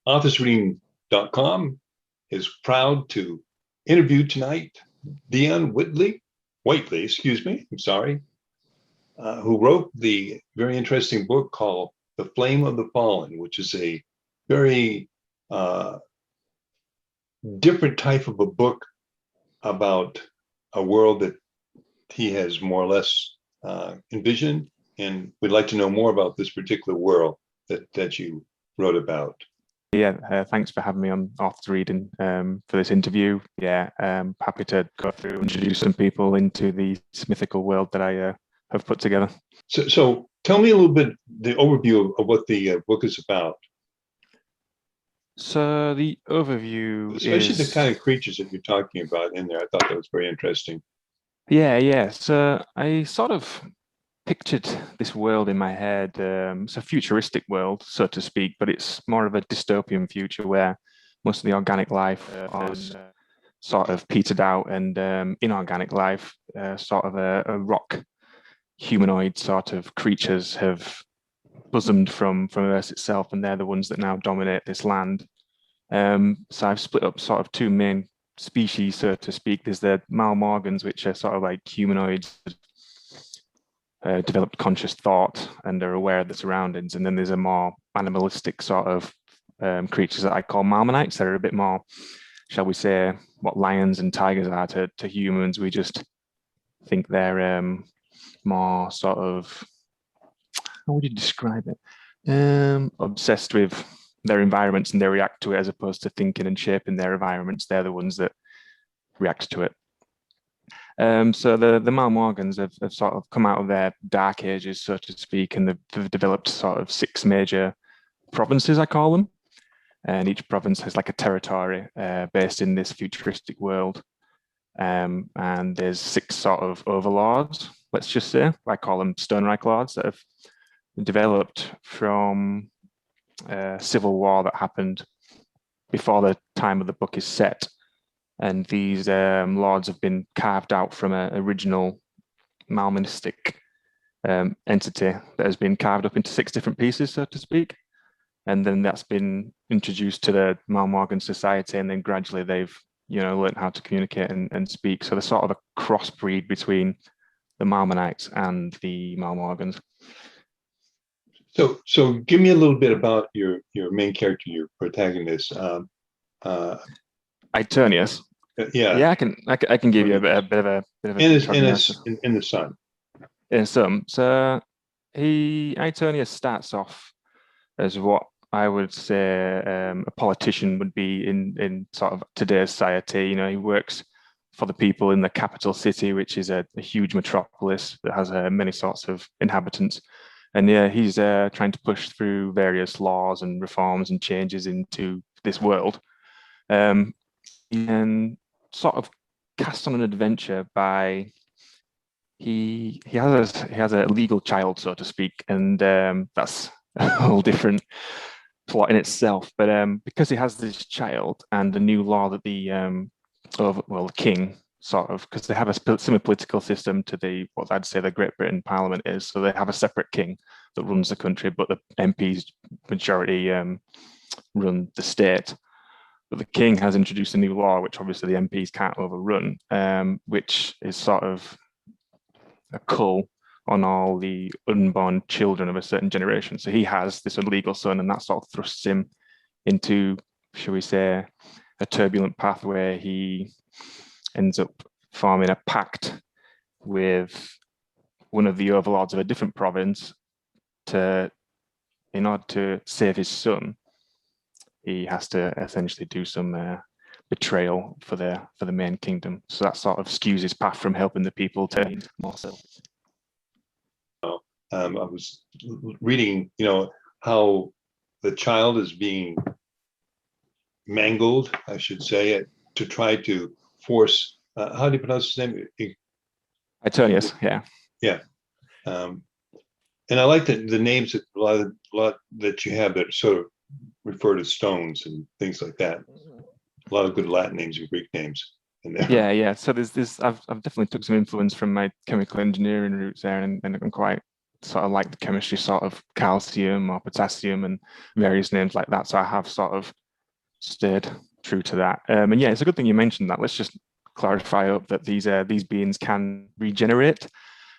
AuthorsReading.com is proud to interview tonight Dyon Whiteley, excuse me, I'm sorry, who wrote the very interesting book called The Flame of the Fallen, which is a very different type of a book about a world that he has more or less envisioned. And we'd like to know more about this particular world that you wrote about. Yeah, thanks for having me on Authors Reading for this interview. Yeah, happy to go through and introduce some people into the mythical world that I have put together. So tell me a little bit the overview of what the book is about. So the overview especially the kind of creatures that you're talking about in there. I thought that was very interesting. Yeah. So I sort of pictured this world in my head. It's a futuristic world, so to speak, but it's more of a dystopian future where most of the organic life has sort of petered out, and inorganic life, sort of a rock humanoid sort of creatures have bosomed from Earth itself, and they're the ones that now dominate this land. So I've split up sort of two main species, so to speak. There's the Malmorgans, which are sort of like humanoids, developed conscious thought and are aware of the surroundings. And then there's a more animalistic sort of creatures that I call Malmanites, that are a bit more, shall we say, what lions and tigers are to humans. We just think they're more sort of, how would you describe it? Obsessed with their environments, and they react to it as opposed to thinking and shaping their environments. They're the ones that react to it. So the Malmorgans have sort of come out of their dark ages, so to speak, and they've developed sort of 6 major provinces, I call them. And each province has like a territory based in this futuristic world. And there's 6 sort of overlords, let's just say. I call them Stonereich lords, that have developed from civil war that happened before the time of the book is set. And these lords have been carved out from an original Malmanistic entity that has been carved up into 6 different pieces, so to speak. And then that's been introduced to the Malmorgan society, and then gradually they've, learned how to communicate and speak. So they're sort of a crossbreed between the Malmanites and the Malmorgans. So give me a little bit about your main character, your protagonist. Itonius. Yeah, I can give you a bit of a in the sun. In some, so Itonius starts off as what I would say a politician would be in sort of today's society. He works for the people in the capital city, which is a huge metropolis that has many sorts of inhabitants. And yeah, he's trying to push through various laws and reforms and changes into this world, and sort of cast on an adventure by he has a legal child, so to speak, and that's a whole different plot in itself. But because he has this child and the new law that the king, sort of, because they have a similar political system to what I'd say the Great Britain Parliament is. So they have a separate king that runs the country, but the MPs majority run the state. But the king has introduced a new law, which obviously the MPs can't overrun, which is sort of a cull on all the unborn children of a certain generation. So he has this illegal son, and that sort of thrusts him into, shall we say, a turbulent path where he ends up forming a pact with one of the overlords of a different province in order to save his son. He has to essentially do some betrayal for the main kingdom. So that sort of skews his path from helping the people to more so. I was reading, how the child is being mangled, I should say, to try to force. How do you pronounce his name? Itonius, yeah. Yeah. And I like the names that a lot that you have that sort of refer to stones and things like that. A lot of good Latin names and Greek names in there. Yeah. So there's this. I've definitely took some influence from my chemical engineering roots there, and I'm quite sort of like the chemistry, sort of calcium or potassium and various names like that. So I have sort of stayed true to that. And yeah, it's a good thing you mentioned that. Let's just clarify up that these beings can regenerate.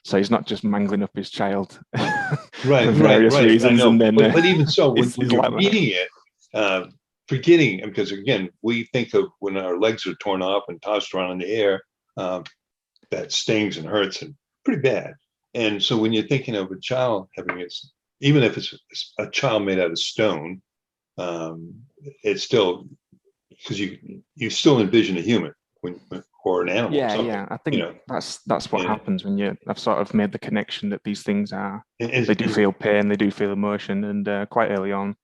So he's not just mangling up his child for various Right. I reasons, know, and then but even so, when it's you're like that. reading it, forgetting, because again, we think of when our legs are torn off and tossed around in the air, that stings and hurts and pretty bad. And so when you're thinking of a child having it, even if it's a child made out of stone, it's still, because you still envision a human or an animal or Yeah, something, yeah. I think that's what and, happens when I've sort of made the connection that these things they do and, feel pain, they do feel emotion, and quite early on,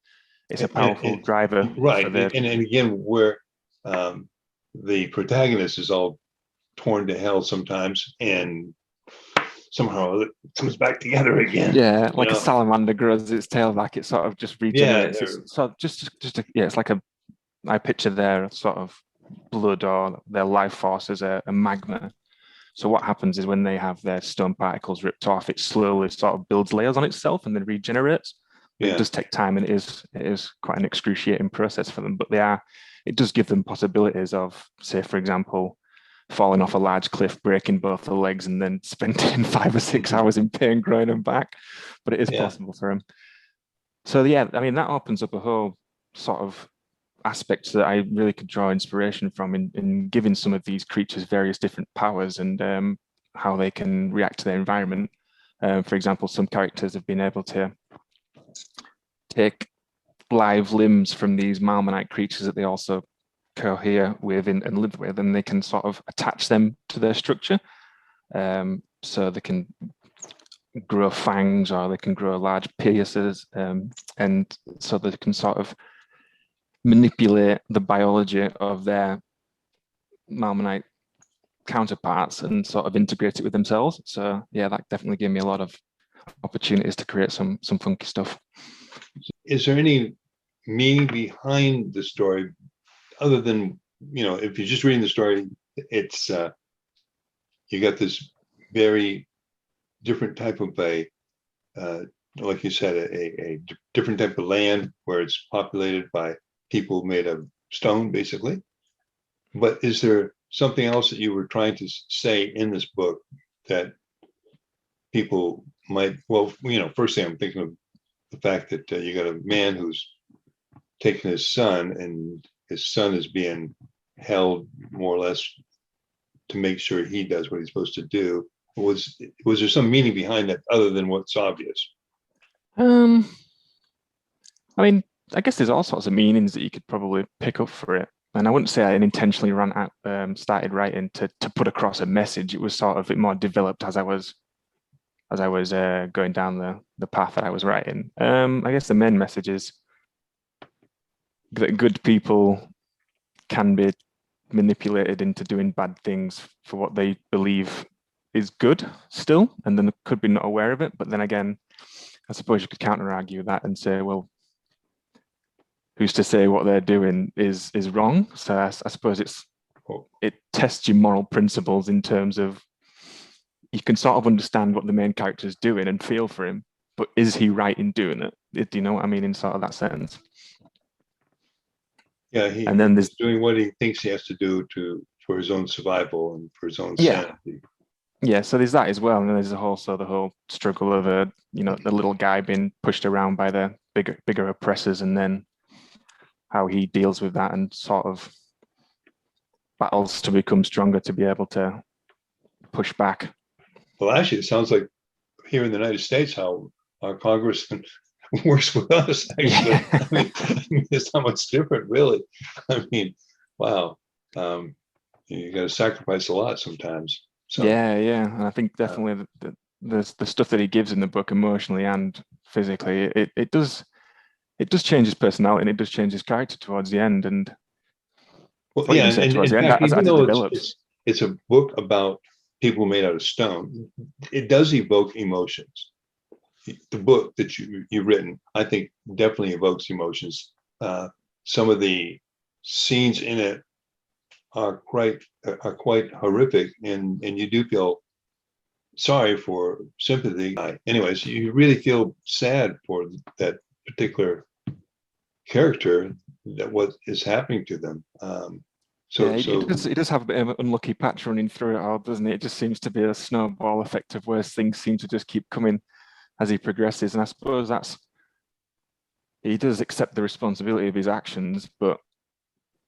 it's a powerful driver right. for the And again, where the protagonist is all torn to hell sometimes, and somehow it comes back together again. yeah, like a salamander grows its tail back, it sort of just Yeah, regenerates. It's sort of yeah, it's like I picture their sort of blood or their life force as a magma. So what happens is when they have their stone particles ripped off, it slowly sort of builds layers on itself and then regenerates. But it yeah. does take time, and it is quite an excruciating process for them. But it does give them possibilities of, say, for example, falling off a large cliff, breaking both the legs, and then spending 5 or 6 hours in pain growing them back. But it is Yeah. possible for them. So yeah, I mean that opens up a whole sort of aspects that I really could draw inspiration from in giving some of these creatures various different powers and how they can react to their environment. For example, some characters have been able to take live limbs from these Marmonite creatures that they also cohere with and live with, and they can sort of attach them to their structure. So they can grow fangs or they can grow large piercers, and so they can sort of manipulate the biology of their Marmonite counterparts and sort of integrate it with themselves. So yeah, that definitely gave me a lot of opportunities to create some funky stuff. Is there any meaning behind the story other than, if you're just reading the story, it's you got this very different type of like you said, a different type of land where it's populated by people made of stone, basically. But is there something else that you were trying to say in this book that people might, well, first thing I'm thinking of the fact that you got a man who's taken his son, and his son is being held more or less to make sure he does what he's supposed to do. Was there some meaning behind that other than what's obvious? Um, I mean, I guess there's all sorts of meanings that you could probably pick up for it. And I wouldn't say I intentionally started writing to put across a message. It was sort of a bit more developed as I was going down the path that I was writing. I guess the main message is that good people can be manipulated into doing bad things for what they believe is good still, and then could be not aware of it. But then again, I suppose you could counter argue that and say, well, who's to say what they're doing is wrong? So I suppose it tests your moral principles in terms of you can sort of understand what the main character is doing and feel for him, but is he right in doing it? Do you know what I mean in sort of that sense? Yeah, And then he's there's doing what he thinks he has to do for his own survival and for his own yeah, sanity. yeah. So there's that as well, and then there's also the whole struggle of the little guy being pushed around by the bigger oppressors, and then how he deals with that and sort of battles to become stronger to be able to push back. Well, actually, it sounds like here in the United States how our Congress works with us. Actually, Yeah. I mean, it's not much different, really. I mean, wow, you got to sacrifice a lot sometimes. So, Yeah. And I think definitely the stuff that he gives in the book emotionally and physically, it does change his personality and it does change his character towards the end. And well, or yeah, even say and towards in the end fact, even as it though develops. it's a book about people made out of stone, it does evoke emotions. The book that you've written, I think, definitely evokes emotions. Some of the scenes in it are quite horrific, and you do feel sorry for sympathy. Anyways, you really feel sad for that particular character, that what is happening to them. Yeah, it does have a bit of an unlucky patch running through it all, doesn't it? It just seems to be a snowball effect of worse things seem to just keep coming as he progresses. And I suppose he does accept the responsibility of his actions, but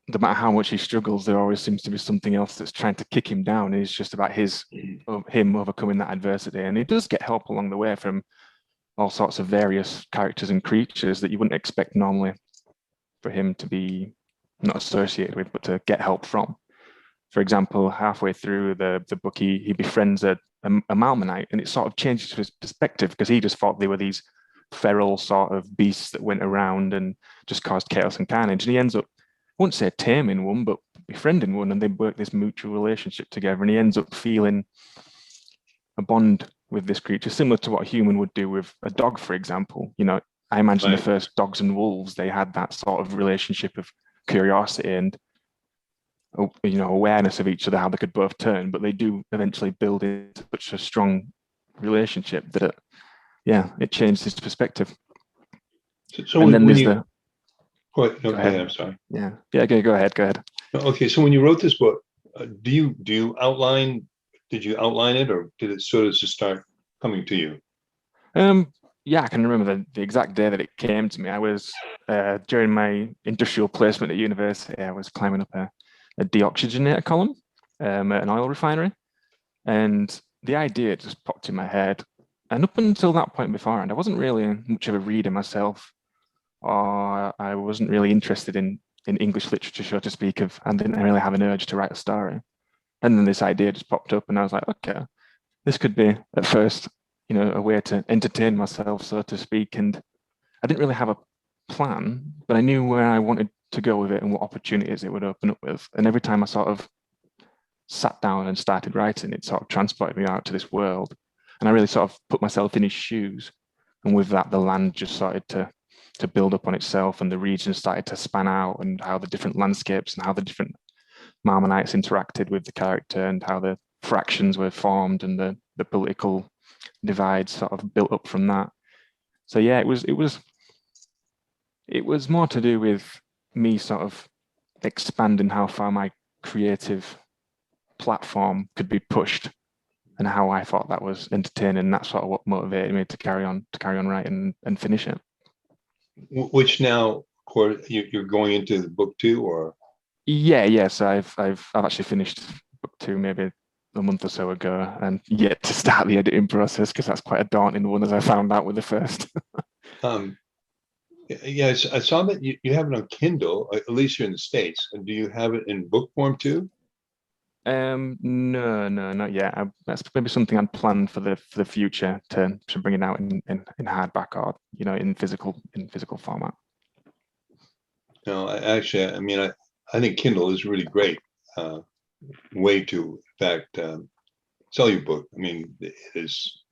no matter how much he struggles, there always seems to be something else that's trying to kick him down. It's just about him overcoming that adversity. And he does get help along the way from all sorts of various characters and creatures that you wouldn't expect normally for him to be not associated with, but to get help from. For example, halfway through the book, he befriends a Malmanite, and it sort of changes his perspective because he just thought they were these feral sort of beasts that went around and just caused chaos and carnage. And he ends up, I wouldn't say taming one, but befriending one, and they work this mutual relationship together. And he ends up feeling a bond with this creature, similar to what a human would do with a dog, for example. You know, I imagine the first dogs and wolves, they had that sort of relationship of curiosity and awareness of each other, how they could both turn, but they do eventually build into such a strong relationship that it changed his perspective. So and then there's the go ahead. I'm sorry. Yeah. Go ahead. Okay, so when you wrote this book, did you outline it, or did it sort of just start coming to you? Yeah, I can remember the exact day that it came to me. I was during my industrial placement at university, I was climbing up a deoxygenator column at an oil refinery, and the idea just popped in my head. And up until that point beforehand, I wasn't really much of a reader myself, or I wasn't really interested in English literature, so to speak. I didn't really have an urge to write a story. And then this idea just popped up, and I was like, okay, this could be at first, a way to entertain myself, so to speak. And I didn't really have a plan, but I knew where I wanted to go with it and what opportunities it would open up with. And every time I sort of sat down and started writing, it sort of transported me out to this world. And I really sort of put myself in his shoes. And with that, the land just started to build up on itself, and the region started to span out, and how the different landscapes and how the different Marmonites interacted with the character, and how the fractions were formed, and the political divides sort of built up from that. So yeah, it was more to do with me sort of expanding how far my creative platform could be pushed, and how I thought that was entertaining. That's sort of what motivated me to carry on writing and finish it. Which now, of course, you're going into the book 2, or? Yes, I've actually finished book 2 maybe a month or so ago, and yet to start the editing process, because that's quite a daunting one, as I found out with the first. Yes, I saw that you have it on Kindle, at least here in the States. And do you have it in book form too? No, not yet. That's maybe something I'd planned for the future, to bring it out in hardback, or in physical format. No, I think Kindle is a really great way to, in fact, sell your book. I mean, it is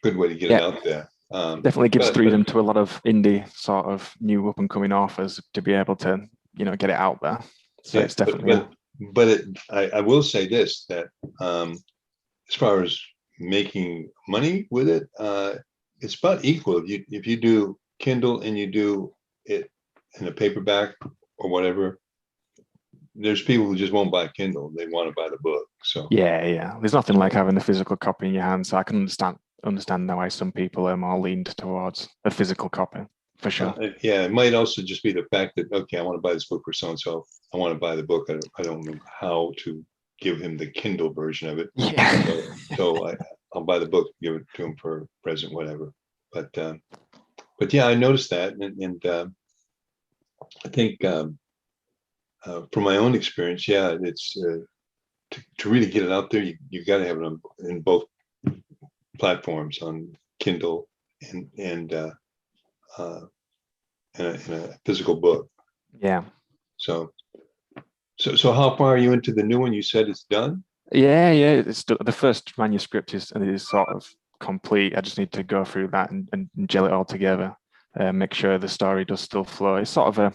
a good way to get it out there. Definitely gives freedom to a lot of indie sort of new up and coming authors to be able to get it out there. So it's definitely. But I will say this, that as far as making money with it, it's about equal. If you do Kindle and you do it in a paperback or whatever, there's people who just won't buy Kindle. They want to buy the book. So yeah. There's nothing like having the physical copy in your hand. So I can understand why some people are more leaned towards a physical copy, for sure. It might also just be the fact that, okay, I want to buy this book for so-and-so. I want to buy the book. I don't know how to give him the Kindle version of it. Yeah. So I'll buy the book, give it to him for a present, whatever. But yeah, I noticed that, and I think from my own experience, it's to really get it out there, you got to have it in both platforms, on Kindle and in a physical book. Yeah. So how far are you into the new one? You said it's done? Yeah. It's the first manuscript is sort of complete. I just need to go through that and gel it all together, make sure the story does still flow. It's sort of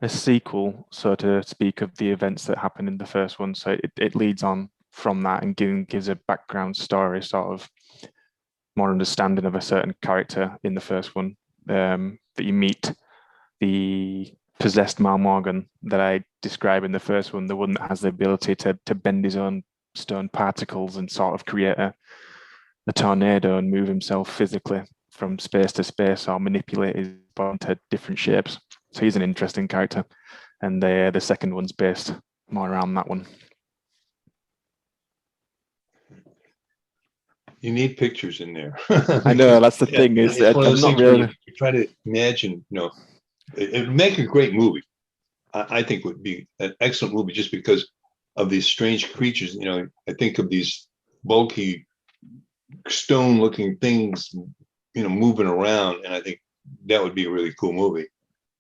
a sequel, so to speak, of the events that happened in the first one. So it leads on from that and gives a background story, sort of more understanding of a certain character in the first one. That you meet the possessed Mal Morgan that I describe in the first one, the one that has the ability to bend his own stone particles and sort of create a tornado and move himself physically from space to space or manipulate his body into different shapes. So he's an interesting character. And the second one's based more around that one. You need pictures in there. I know, that's the thing, is it's one of I'm those not things really. where you try to imagine, it would make a great movie. I think would be an excellent movie just because of these strange creatures. I think of these bulky stone-looking things, moving around, and I think that would be a really cool movie.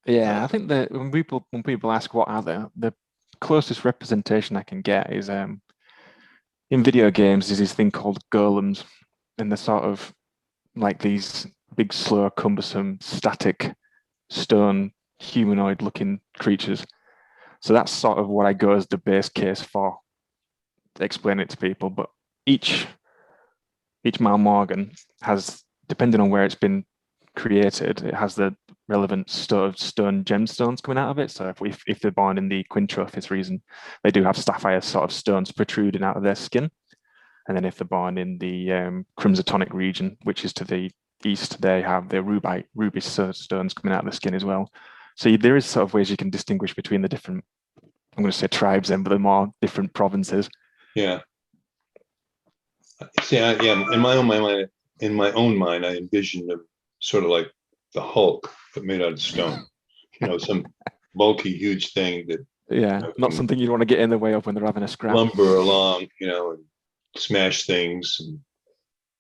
Yeah, I think that when people ask what are the closest representation I can get is in video games is this thing called golems, and they're sort of like these big, slow, cumbersome, static, stone, humanoid-looking creatures. So that's sort of what I go as the base case for to explain it to people. But each Mal Morgan has, depending on where it's been created, it has the relevant stone gemstones coming out of it. So if they're born in the Quintrophis region, they do have sapphire sort of stones protruding out of their skin. And then if they're born in the Crimsotonic region, which is to the east, they have the ruby stones coming out of the skin as well. So there is sort of ways you can distinguish between the different, I'm going to say tribes then, but the more different provinces. Yeah. See, in my own mind, I envisioned them sort of like the Hulk, but made out of stone. Some bulky, huge thing that. Yeah, not something you'd want to get in the way of when they're having a scrap. Lumber along, and smash things,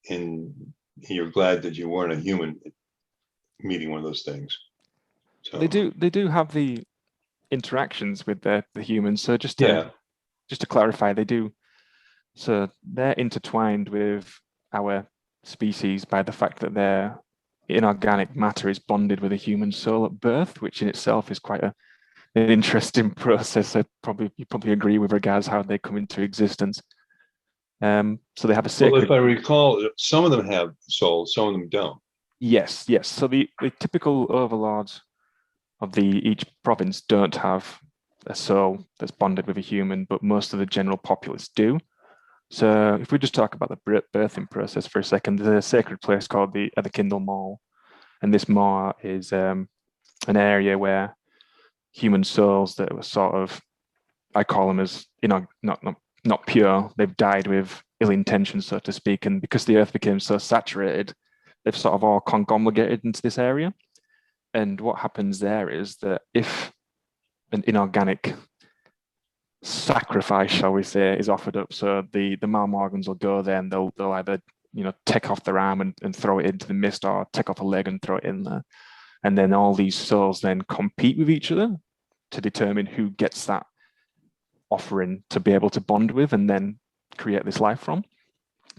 and you're glad that you weren't a human meeting one of those things. So they do have the interactions with the humans. So just to clarify, they do. So they're intertwined with our species by the fact that their inorganic matter is bonded with a human soul at birth, which in itself is quite an interesting process. You probably agree with regards how they come into existence. So they have a sacred. Well, if I recall, some of them have souls, some of them don't. Yes. So the typical overlords of each province don't have a soul that's bonded with a human, but most of the general populace do. So if we just talk about the birthing process for a second, there's a sacred place called the Kindle Mall, and this mall is an area where human souls that were sort of, I call them as not pure. They've died with ill intentions, so to speak, and because the earth became so saturated, they've sort of all conglomerated into this area. And what happens there is that if an inorganic sacrifice, shall we say, is offered up, so the Mal Morgans will go there and they'll either take off their arm and throw it into the mist, or take off a leg and throw it in there, and then all these souls then compete with each other to determine who gets that offering to be able to bond with and then create this life from.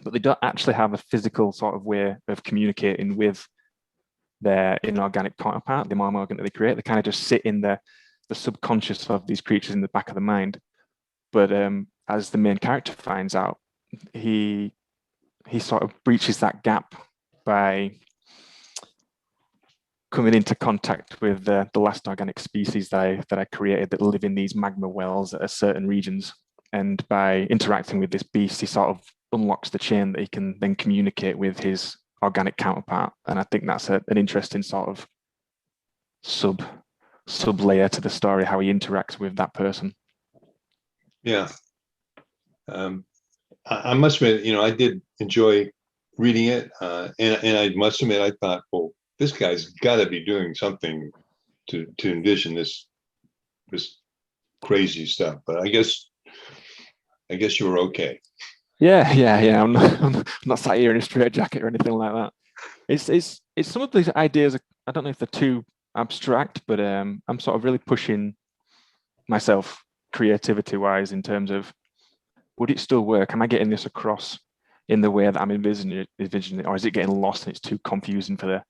But they don't actually have a physical sort of way of communicating with their inorganic counterpart, the Mal Morgan that they create. They kind of just sit in the subconscious of these creatures in the back of the mind. But as the main character finds out, he sort of breaches that gap by coming into contact with the last organic species that I created that live in these magma wells at certain regions. And by interacting with this beast, he sort of unlocks the chain that he can then communicate with his organic counterpart. And I think that's an interesting sort of sub layer to the story, how he interacts with that person. Yeah. I must admit, I did enjoy reading it. And I must admit, I thought, well, this guy's got to be doing something to envision this crazy stuff. But I guess you were okay. Yeah. I'm not sat here in a straitjacket or anything like that. It's some of these ideas. I don't know if they're too abstract, but I'm sort of really pushing myself creativity-wise in terms of, would it still work? Am I getting this across in the way that I'm envisioning it, or is it getting lost and it's too confusing for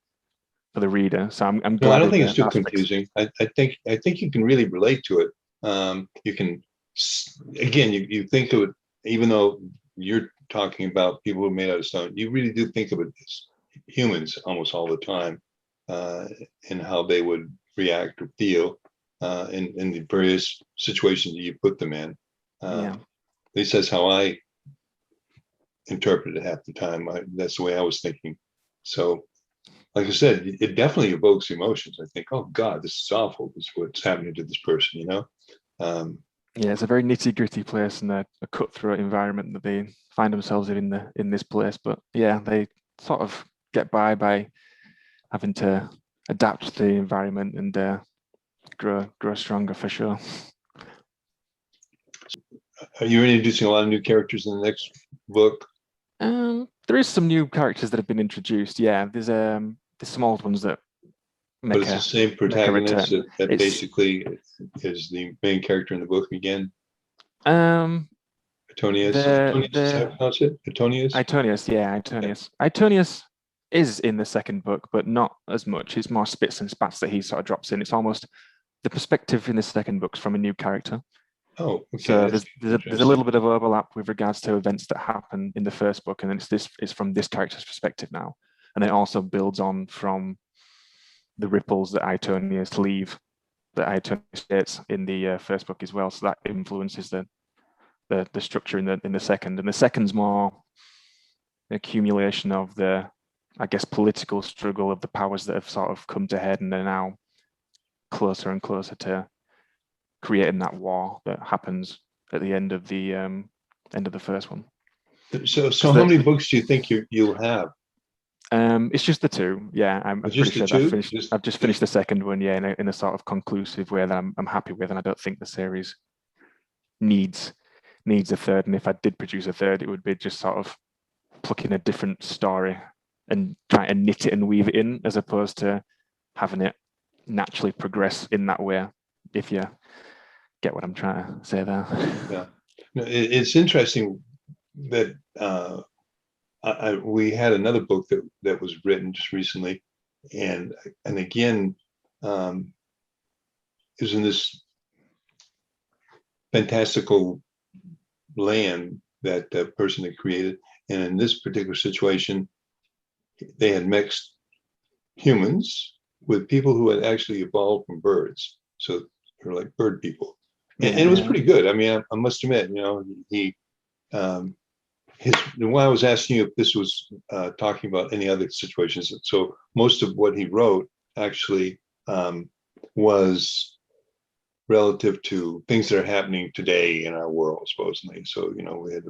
the reader? So I'm glad. No, I don't think it's too confusing. I think you can really relate to it. You can, again, you think of it even though you're talking about people who are made out of stone, you really do think of it as humans almost all the time, and how they would react or feel in the various situations that you put them in. Yeah. At least that's how I interpret it half the time. That's the way I was thinking. So, like I said, it definitely evokes emotions. I think, oh God, this is awful. This is what's happening to this person, you know? Yeah, it's a very nitty-gritty place and a cutthroat environment that they find themselves in this place. But yeah, they sort of get by having to adapt to the environment and grow stronger for sure. Are you introducing a lot of new characters in the next book? There is some new characters that have been introduced. Yeah, there's some old ones that But it's the same protagonist that basically is the main character in the book again. Antonius. Is that how you pronounce it? Antonius? Itonius, yeah, Itonius. Itonius is in the second book, but not as much. It's more spits and spats that he sort of drops in. It's almost the perspective in the second book's from a new character. Oh, okay. So there's a little bit of overlap with regards to events that happen in the first book, and then it's from this character's perspective now, and it also builds on from the ripples that Itonius leave, that Itonius states in the first book as well. So that influences the structure in the second, and the second's more an accumulation of the, I guess, political struggle of the powers that have sort of come to head, and they're now closer and closer to creating that war that happens at the end of the first one. So how many books do you think you'll have? It's just the two. Yeah, I'm pretty sure I've just finished the second one. Yeah, in a sort of conclusive way that I'm happy with, and I don't think the series needs a third. And if I did produce a third, it would be just sort of plucking a different story and trying to knit it and weave it in, as opposed to having it naturally progress in that way. If you get what I'm trying to say there. Yeah, it's interesting that we had another book that was written just recently, and again, is in this fantastical land that the person had created, and in this particular situation, they had mixed humans with people who had actually evolved from birds, so they're like bird people, and it was pretty good. I mean, I must admit, you know, he. When I was asking you if this was talking about any other situations, so most of what he wrote actually was relative to things that are happening today in our world, supposedly. So, you know, we had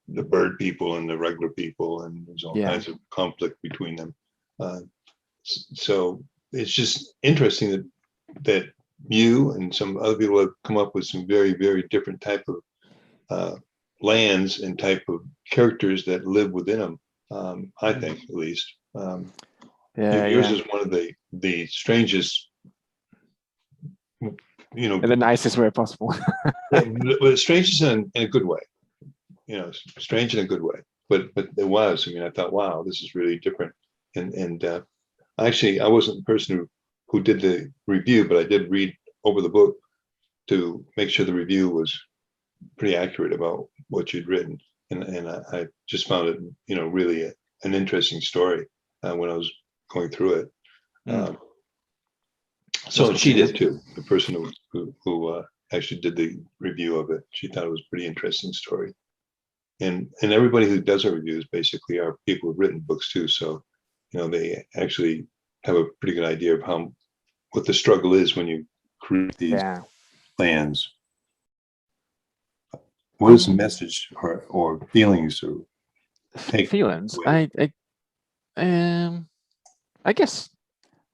the bird people and the regular people, and there's all kinds of conflict between them. So it's just interesting that you and some other people have come up with some very, very different type of lands and type of characters that live within them. I think, at least. Yours is one of the strangest, you know, in the nicest way possible. but strangest in a good way. You know, strange in a good way. But it was. I mean, I thought, wow, this is really different. And actually, I wasn't the person who did the review, but I did read over the book to make sure the review was pretty accurate about what you'd written, and I just found it, you know, really an interesting story when I was going through it. So she did too. The person who actually did the review of it, she thought it was a pretty interesting story. And everybody who does a review is basically are people who've written books too. So, you know, they actually have a pretty good idea of what the struggle is when you create these plans. What is the message or feelings or feelings? I guess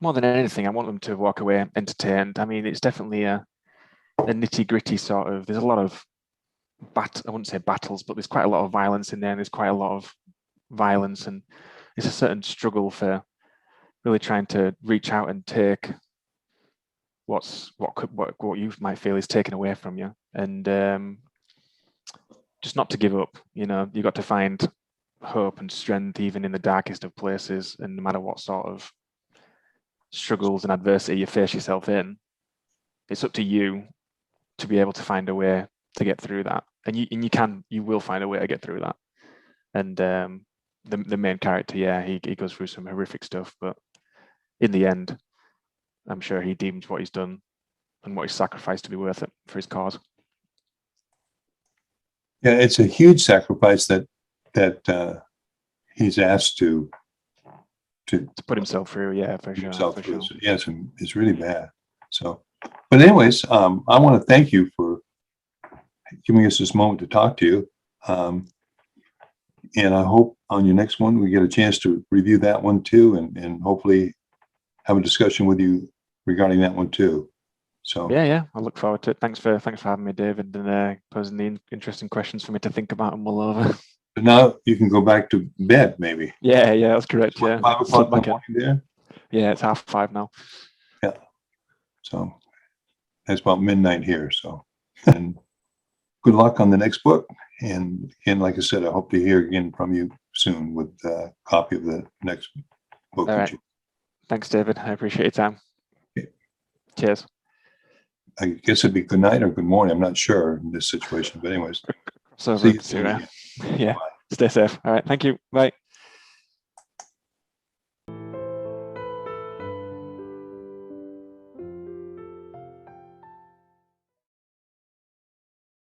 more than anything, I want them to walk away entertained. I mean, it's definitely a nitty-gritty sort of. There's a lot of I wouldn't say battles, but there's quite a lot of violence in there. And there's quite a lot of violence, and it's a certain struggle for really trying to reach out and take what you might feel is taken away from you, and just not to give up. You know, you got to find hope and strength even in the darkest of places, and no matter what sort of struggles and adversity you face yourself in, it's up to you to be able to find a way to get through that. and you will find a way to get through that. And the main character, yeah, he goes through some horrific stuff, but in the end, I'm sure he deems what he's done and what he's sacrificed to be worth it for his cause. Yeah, it's a huge sacrifice that he's asked to put himself through. Yeah, for sure. For sure. Yes, it's really bad. So, but anyways, I want to thank you for giving us this moment to talk to you. And I hope on your next one we get a chance to review that one too, and hopefully have a discussion with you regarding that one too. So yeah, I look forward to it. Thanks for having me, David, and posing the interesting questions for me to think about and mull over. But now you can go back to bed, maybe. Yeah, that's correct. Yeah, 5 o'clock in the morning there. Yeah, it's 5:30 now. Yeah, so that's about midnight here. So, and good luck on the next book. And again, like I said, I hope to hear again from you soon with a copy of the next book. All right. Thanks, David. I appreciate your time. Okay. Cheers. I guess it'd be good night or good morning. I'm not sure in this situation, but anyways. So, See you soon. yeah. Stay safe. All right. Thank you. Bye.